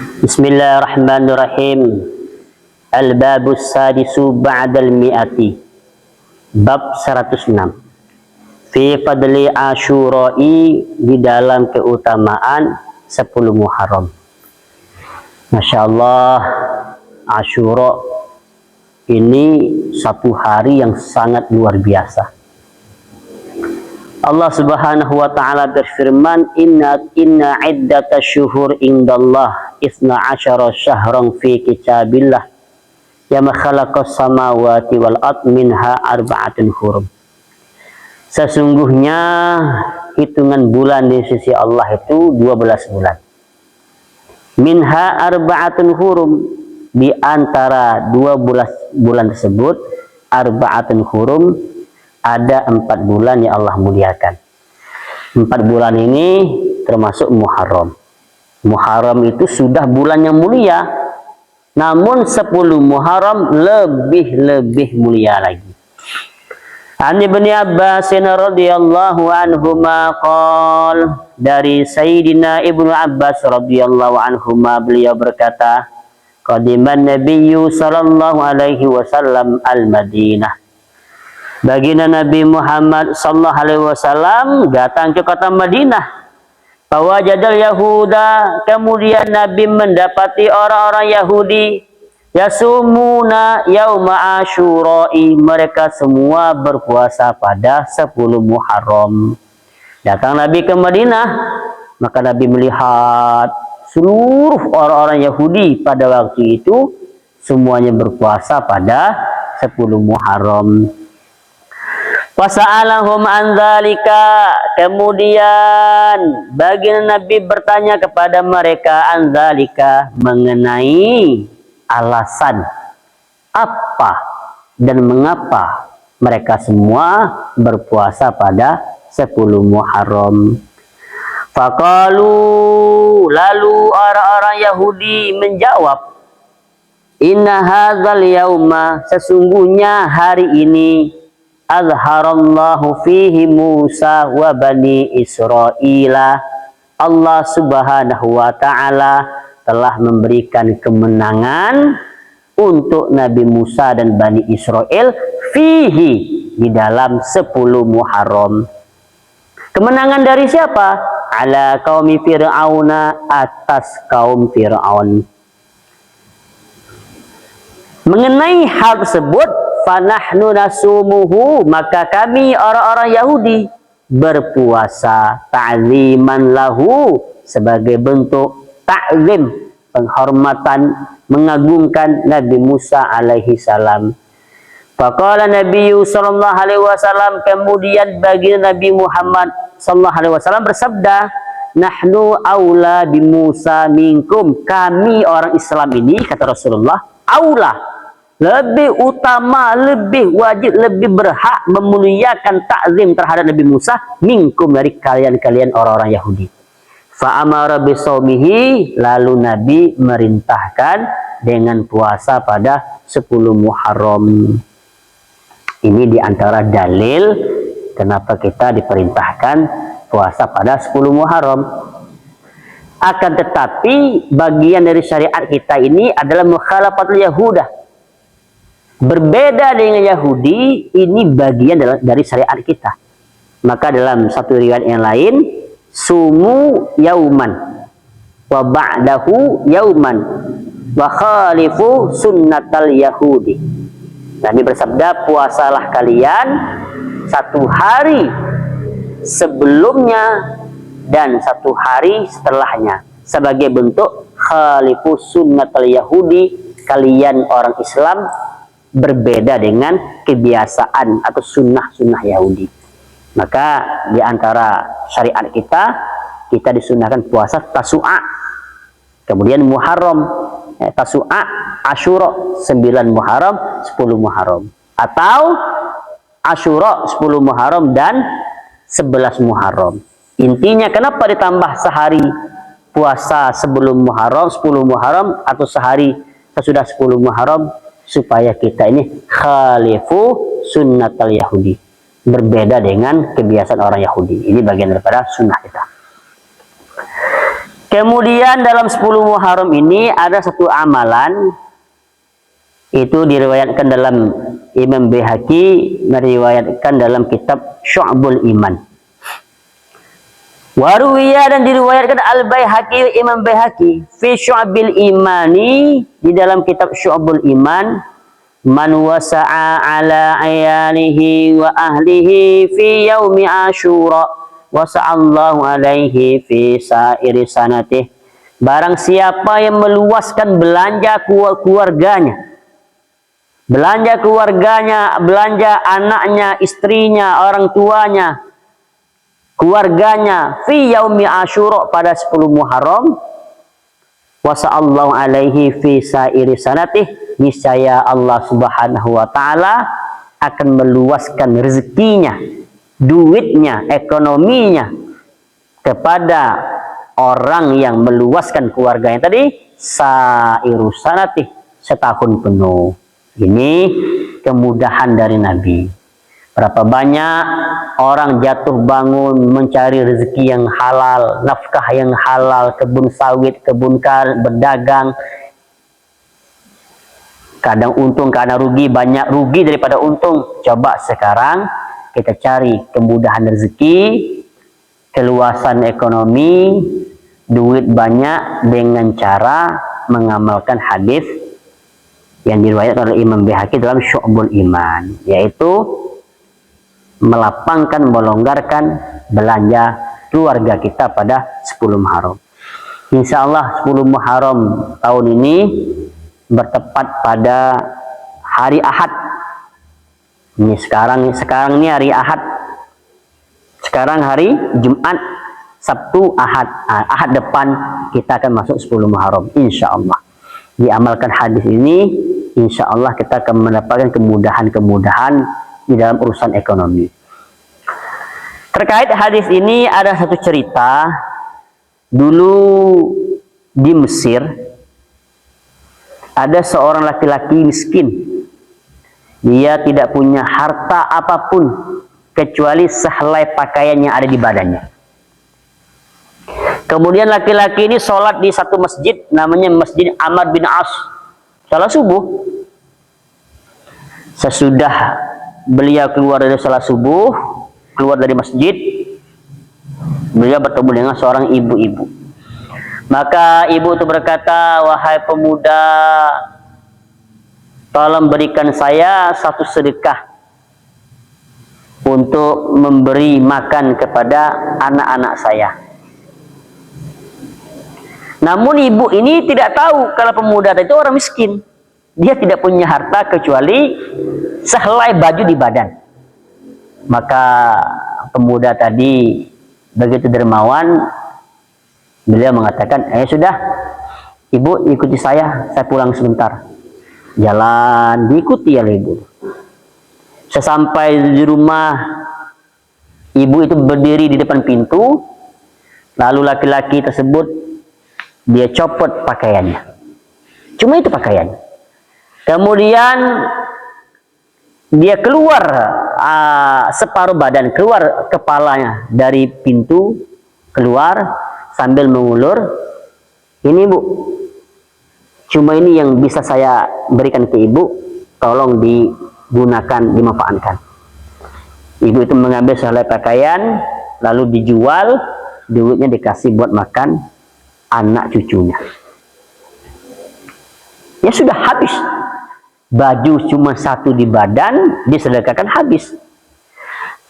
Bismillahirrahmanirrahim. Al-babus sadisu ba'dal mi'ati. Bab 106. Fi fadli Asyura'i, di dalam keutamaan 10 Muharram. Masya Allah, Asyura ini satu hari yang sangat luar biasa. Allah Subhanahu wa ta'ala berfirman, inna iddata syuhur indallah isna asyara syahran fi kitabillah yama khalaqas samawati wal ard minha arba'atun hurum. Sesungguhnya hitungan bulan di sisi Allah itu 12 bulan. Minha arba'atun hurum, di antara 12 bulan tersebut arba'atun hurum, ada 4 bulan yang Allah muliakan. 4 bulan ini termasuk Muharram. Muharram itu sudah bulan yang mulia, namun 10 Muharram lebih mulia lagi. An Ibnu Abbas radhiyallahu anhuma qol, dari Sayyidina Ibnu Abbas radhiyallahu anhuma, beliau berkata, qadiman Nabiyyu sallallahu alaihi wasallam al-Madinah. Baginda Nabi Muhammad sallallahu alaihi wasallam datang ke kota Madinah. Fawajadal Yahuda, kemudian Nabi mendapati orang-orang Yahudi yasumuna yauma Asyura'i, mereka semua berpuasa pada 10 Muharram. Datang Nabi ke Madinah, maka Nabi melihat seluruh orang-orang Yahudi pada waktu itu semuanya berpuasa pada 10 Muharram. Fasa'alahum an dzalika, kemudian baginda Nabi bertanya kepada mereka an dzalika, mengenai alasan apa dan mengapa mereka semua berpuasa pada 10 Muharram. Faqalu, lalu orang-orang Yahudi menjawab, inna hadzal yauma, sesungguhnya hari ini azharallahu fihi Musa wa bani Israila, Allah Subhanahu wa ta'ala telah memberikan kemenangan untuk Nabi Musa dan Bani Israel fihi, di dalam 10 Muharram. Kemenangan dari siapa? Ala qaumi Fir'auna, atas kaum Fir'aun. Mengenai hal tersebut, fanahnu nasumuhu, maka kami orang-orang Yahudi berpuasa ta'ziman lahu, sebagai bentuk ta'zim, penghormatan, mengagungkan Nabi Musa alaihi salam. Faqala Nabi sallallahu alaihi wasallam, kemudian bagi Nabi Muhammad sallallahu alaihi wasallam bersabda, nahnu aula bi Musa minkum, kami orang Islam ini, kata Rasulullah, aula, lebih utama, lebih wajib, lebih berhak memuliakan takzim terhadap Nabi Musa minkum, dari kalian-kalian orang-orang Yahudi. Fa'amara bisawmihi, lalu Nabi merintahkan dengan puasa pada 10 Muharram. Ini diantara dalil kenapa kita diperintahkan puasa pada 10 Muharram. Akan tetapi bagian dari syariat kita ini adalah mukhalafatul Yahudah, berbeda dengan Yahudi, ini bagian dari syariat kita. Maka dalam satu riwayat yang lain, sumu yauman wa ba'dahu yauman wa khalifu sunnatal yahudi. Nabi bersabda, puasalah kalian satu hari sebelumnya dan satu hari setelahnya, sebagai bentuk khalifu sunnatal yahudi, kalian orang Islam berbeda dengan kebiasaan atau sunnah-sunnah Yahudi. Maka di antara syariat kita disunahkan puasa Tasu'a, kemudian Muharram, Tasu'a, Asyura 9 Muharram, 10 Muharram, atau Asyura 10 Muharram dan 11 Muharram. Intinya kenapa ditambah sehari puasa sebelum Muharram, 10 Muharram, atau sehari sesudah 10 Muharram? Supaya kita ini khalifu sunnatal Yahudi, berbeda dengan kebiasaan orang Yahudi. Ini bagian daripada sunnah kita. Kemudian dalam 10 Muharram ini ada satu amalan, itu diriwayatkan dalam Imam Baihaqi, meriwayatkan dalam kitab Syu'abul Iman. Waruwiya, dan diriwayatkan Al-Baihaqi, Imam Baihaqi, fi Syu'abil Imani, di dalam kitab Syu'abul Iman, man wasa'a ala ayalihi wa ahlihi fi yaumi Asyura wasa'allahu alaihi fi sa'iri sanatih. Barang siapa yang meluaskan belanja keluarganya, belanja anaknya, istrinya, orang tuanya, keluarganya, fi yaumi Asyura, pada 10 Muharram, wasa'allahu alaihi fi sa'iri sanatih, niscaya Allah Subhanahu wa ta'ala akan meluaskan rezekinya, duitnya, ekonominya kepada orang yang meluaskan keluarganya tadi, sa'iru sanatih, setahun penuh. Ini kemudahan dari Nabi. Berapa banyak orang jatuh bangun mencari rezeki yang halal, nafkah yang halal, kebun sawit, kebun karet, berdagang. Kadang untung, kadang rugi, banyak rugi daripada untung. Coba sekarang kita cari kemudahan rezeki, keluasan ekonomi, duit banyak dengan cara mengamalkan hadis yang diriwayatkan oleh Imam Baihaqi dalam Syu'abul Iman, yaitu melapangkan, melonggarkan belanja keluarga kita pada 10 Muharram. Insya Allah 10 Muharram tahun ini bertepat pada hari Ahad. Ini sekarang ini hari Ahad. Sekarang hari Jumat, Sabtu, Ahad. Ahad depan kita akan masuk 10 Muharram. Insya Allah. Diamalkan hadis ini, insya Allah kita akan mendapatkan kemudahan-kemudahan di dalam urusan ekonomi. Terkait hadis ini ada satu cerita. Dulu di Mesir ada seorang laki-laki miskin. Dia tidak punya harta apapun kecuali sehelai pakaian yang ada di badannya. Kemudian laki-laki ini sholat di satu masjid, namanya Masjid Amr bin As. Salat subuh. Sesudah beliau keluar dari salat subuh, keluar dari masjid, beliau bertemu dengan seorang ibu-ibu. Maka ibu itu berkata, wahai pemuda, tolong berikan saya satu sedekah untuk memberi makan kepada anak-anak saya. Namun ibu ini tidak tahu kalau pemuda itu orang miskin. Dia tidak punya harta kecuali sehelai baju di badan. Maka pemuda tadi begitu dermawan, beliau mengatakan, sudah, ibu ikuti saya pulang sebentar. Jalan, diikuti oleh ibu. Sesampai di rumah, ibu itu berdiri di depan pintu. Lalu laki-laki tersebut, dia copot pakaiannya. Cuma itu pakaian. Kemudian dia keluar separuh badan, keluar kepalanya dari pintu, keluar sambil mengulur, ini bu, cuma ini yang bisa saya berikan ke ibu, tolong digunakan, dimanfaatkan. Ibu itu mengambil sehelai pakaian, lalu dijual, duitnya dikasih buat makan anak cucunya. Ya sudah habis. Baju cuma satu di badan, disedekahkan habis.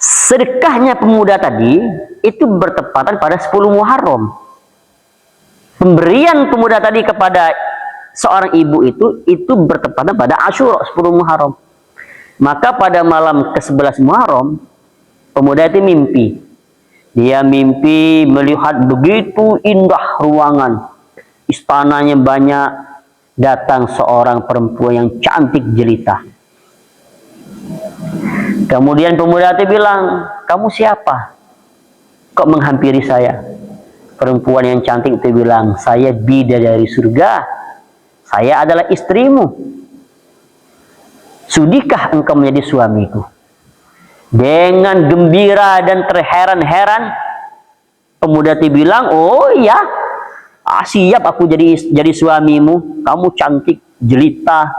Sedekahnya pemuda tadi itu bertepatan pada 10 Muharram. Pemberian pemuda tadi kepada seorang ibu itu bertepatan pada Asyura 10 Muharram. Maka pada malam ke-11 Muharram, pemuda itu mimpi. Dia mimpi melihat begitu indah ruangan. Istananya banyak. Datang seorang perempuan yang cantik jelita. Kemudian pemuda itu bilang, kamu siapa? Kok menghampiri saya? Perempuan yang cantik itu bilang, saya bidadari surga. Saya adalah istrimu. Sudikah engkau menjadi suamiku? Dengan gembira dan terheran-heran, pemuda itu bilang, oh iya, siap aku jadi suamimu, kamu cantik jelita.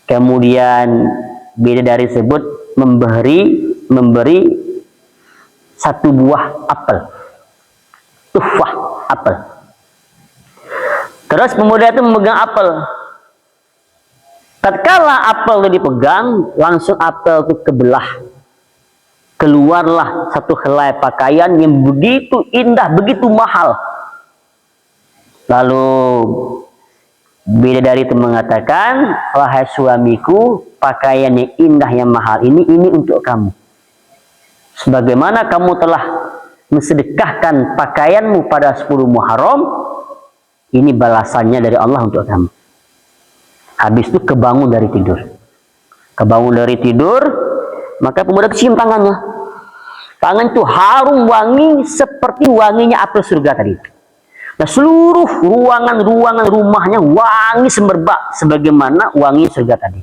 Kemudian bidadari tersebut memberi satu buah apel, tufah apel. Terus pemuda itu memegang apel. Tatkala apel itu dipegang, langsung apel itu kebelah. Keluarlah satu helai pakaian yang begitu indah, begitu mahal. Lalu bidadari itu mengatakan, wahai suamiku, pakaian yang indah yang mahal ini untuk kamu. Sebagaimana kamu telah mensedekahkan pakaianmu pada 10 Muharram, ini balasannya dari Allah untuk kamu. Habis itu kebangun dari tidur. Kebangun dari tidur, maka pemuda cium tangannya. Tangan itu harum wangi seperti wanginya apel surga tadi. Nah, seluruh ruangan rumahnya wangi semerbak sebagaimana wangi surga tadi.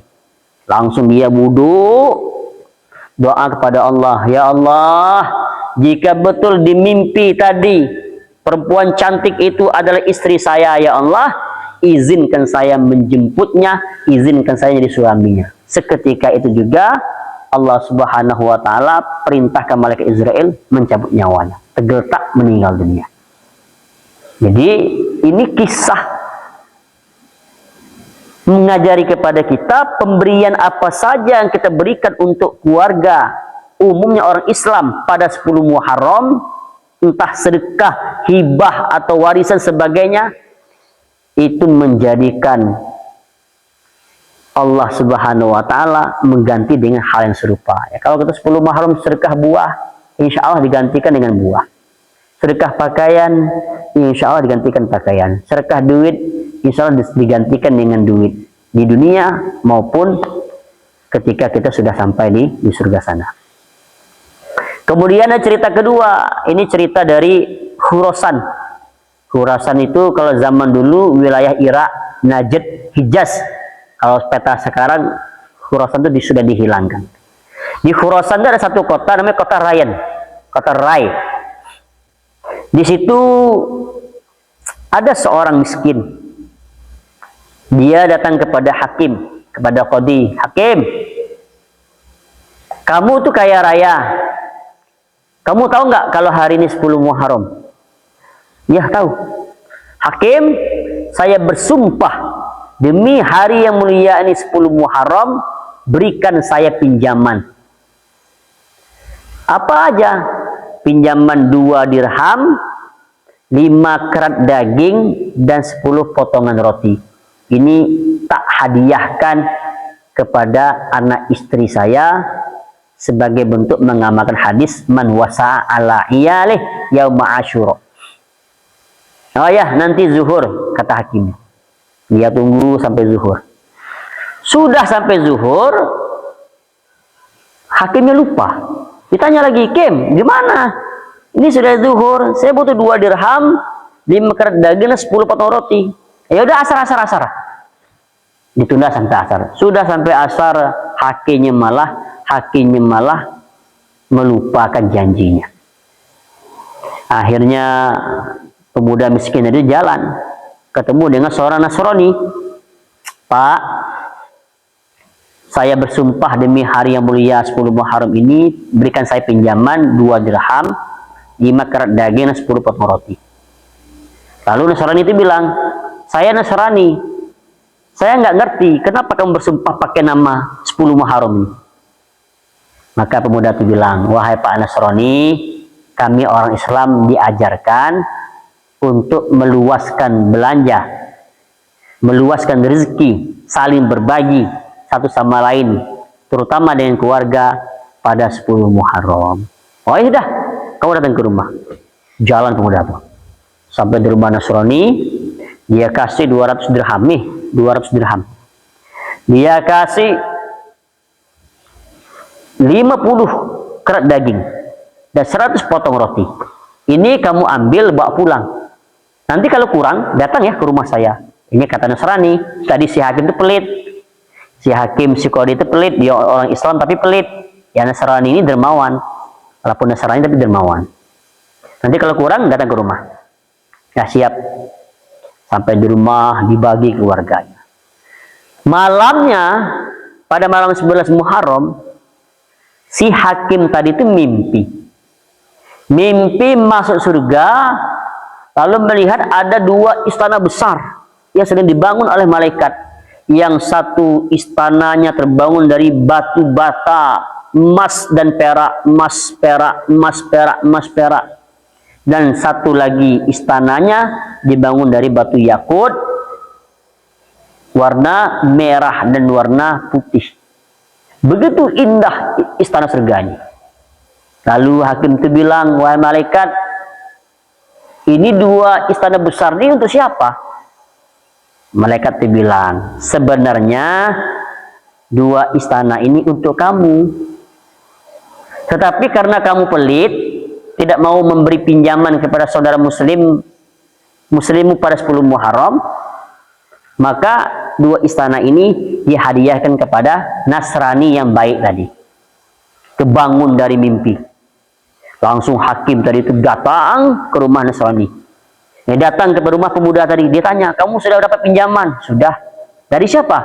Langsung dia wudhu, doa kepada Allah, ya Allah, jika betul di mimpi tadi perempuan cantik itu adalah istri saya, ya Allah, izinkan saya menjemputnya, izinkan saya jadi suaminya. Seketika itu juga Allah Subhanahu wa taala perintahkan malaikat Israel mencabut nyawanya, tergeletak meninggal dunia. Jadi ini kisah mengajari kepada kita pemberian apa saja yang kita berikan untuk keluarga, umumnya orang Islam pada 10 Muharram, entah sedekah, hibah atau warisan sebagainya, itu menjadikan Allah Subhanahu wa taala mengganti dengan hal yang serupa. Ya, kalau kita 10 Muharram sedekah buah, insya Allah digantikan dengan buah. Sedekah pakaian, insya Allah digantikan pakaian. Sedekah duit, insya Allah digantikan dengan duit di dunia maupun ketika kita sudah sampai di surga sana. Kemudian ada cerita kedua, ini cerita dari Khurasan. Khurasan itu kalau zaman dulu wilayah Irak, Najd, Hijaz. Kalau peta sekarang Khurasan itu sudah dihilangkan. Di Khurasan itu ada satu kota namanya kota Rayan, kota Rai. Di situ ada seorang miskin. Dia datang kepada hakim, kepada qadhi. Hakim, kamu tuh kaya raya. Kamu tahu nggak kalau hari ini 10 Muharram? Ya tahu. Hakim, saya bersumpah demi hari yang mulia ini 10 Muharram, berikan saya pinjaman. Apa aja? Pinjaman 2 dirham, 5 kerat daging, dan 10 potongan roti. Ini tak hadiahkan kepada anak istri saya sebagai bentuk mengamalkan hadis man wasa ala iyalih yauma asyura. Oh ya, nanti zuhur, kata hakim. Dia tunggu sampai zuhur. Sudah sampai zuhur, hakimnya lupa. Ditanya lagi, Kim, gimana? Ini sudah zuhur, saya butuh 2 dirham, 5 kerat daging, 10 potong roti. Ya udah asar. Ditunda sampai asar. Sudah sampai asar, hakimnya malah melupakan janjinya. Akhirnya pemuda miskin itu jalan, ketemu dengan seorang Nasrani. Pak, saya bersumpah demi hari yang mulia 10 Muharram ini, berikan saya pinjaman 2 dirham, 5 kerat daging, dan 10 potong roti. Lalu Nasrani itu bilang, saya Nasrani, saya nggak ngerti kenapa kamu bersumpah pakai nama 10 Muharram ini. Maka pemuda itu bilang, wahai Pak Nasrani, kami orang Islam diajarkan untuk meluaskan belanja, meluaskan rezeki, saling berbagi satu sama lain, terutama dengan keluarga pada 10 Muharram. Oh ya sudah, kamu datang ke rumah. Jalan pemuda itu sampai di rumah Nasrani, dia kasih 200 dirham nih, 200 dirham. Dia kasih 50 kerat daging dan 100 potong roti. Ini kamu ambil bawa pulang. Nanti kalau kurang, datang ya ke rumah saya. Ini kata Nasrani. Tadi si hakim itu pelit. Si hakim, si qadhi itu pelit. Dia orang Islam tapi pelit. Ya Nasrani ini dermawan. Walaupun Nasrani tapi dermawan. Nanti kalau kurang, datang ke rumah. Nggak siap. Sampai di rumah dibagi keluarganya. Malamnya, pada malam 11 Muharram, si hakim tadi itu mimpi. Mimpi masuk surga, lalu melihat ada 2 istana besar yang sedang dibangun oleh malaikat. Yang satu istananya terbangun dari batu bata, emas dan perak, emas, perak, emas, perak, emas, perak. Dan satu lagi istananya dibangun dari batu yakut, warna merah dan warna putih. Begitu indah istana surganya. Lalu hakim itu bilang, wahai malaikat, ini 2 istana besar ini untuk siapa? Malaikat itu bilang, sebenarnya 2 istana ini untuk kamu. Tetapi karena kamu pelit, tidak mau memberi pinjaman kepada saudara muslimmu pada 10 Muharram, maka 2 istana ini dihadiahkan kepada Nasrani yang baik tadi. Kebangun dari mimpi. Langsung hakim tadi itu datang ke rumah Nasrani. Dia datang ke rumah pemuda tadi. Dia tanya, kamu sudah dapat pinjaman? Sudah. Dari siapa?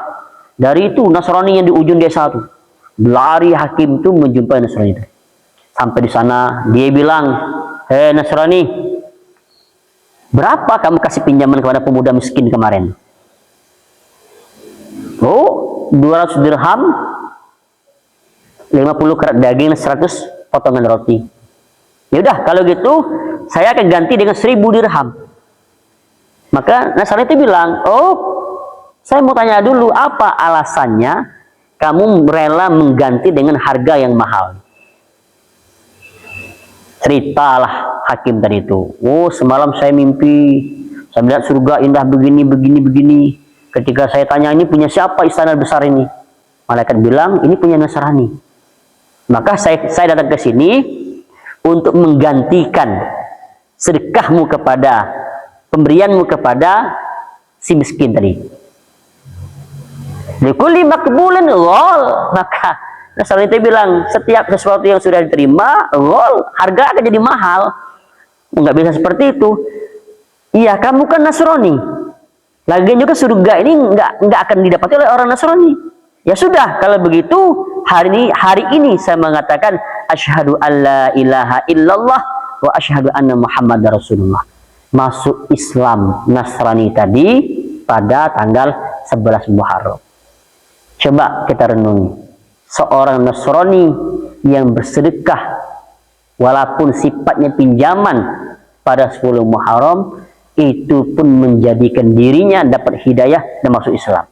Dari itu Nasrani yang di ujung desa itu. Lari hakim itu menjumpai Nasrani itu. Sampai di sana dia bilang, hei Nasrani, berapa kamu kasih pinjaman kepada pemuda miskin kemarin? Oh, 200 dirham, 50 kerat daging, 100 potongan roti. Ya udah, kalau gitu saya akan ganti dengan 1000 dirham. Maka Nasrani itu bilang, oh, saya mau tanya dulu, apa alasannya kamu rela mengganti dengan harga yang mahal? Ceritalah hakim tadi itu. Oh, semalam saya mimpi, saya melihat surga indah begini, begini, begini. Ketika saya tanya, ini punya siapa istana besar ini? Malaikat bilang, ini punya Nasrani. Maka saya datang ke sini untuk menggantikan sedekahmu kepada, pemberianmu kepada si miskin tadi. Likulli makbulin ghal. Maka Nasrani itu bilang, setiap sesuatu yang sudah diterima, harga akan jadi mahal. Nggak bisa seperti itu. Iya, kamu kan Nasrani. Lagian juga surga ini nggak akan didapati oleh orang Nasrani. Ya sudah, kalau begitu hari ini saya mengatakan asyhadu alla ilaha illallah wa asyhadu anna Muhammadar Rasulullah. Masuk Islam Nasrani tadi pada tanggal 11 Muharram. Coba kita renungi. Seorang Nasrani yang bersedekah walaupun sifatnya pinjaman pada 10 Muharram, itu pun menjadikan dirinya dapat hidayah dan masuk Islam.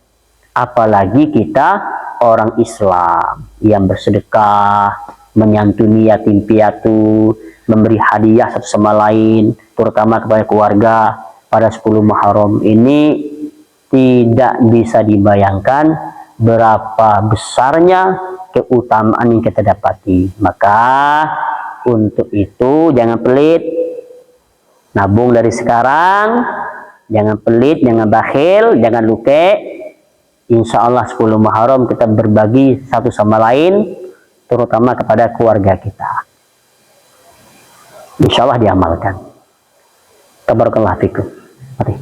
Apalagi kita orang Islam yang bersedekah, menyantuni yatim piatu, memberi hadiah satu sama lain, terutama kepada keluarga pada 10 Muharram ini, tidak bisa dibayangkan berapa besarnya keutamaan yang kita dapati. Maka untuk itu jangan pelit, nabung dari sekarang, jangan pelit, jangan bakhil, jangan luke. Insya Allah 10 Muharram kita berbagi satu sama lain, terutama kepada keluarga kita. Insya Allah diamalkan. Tabarakallah fikum. Mari.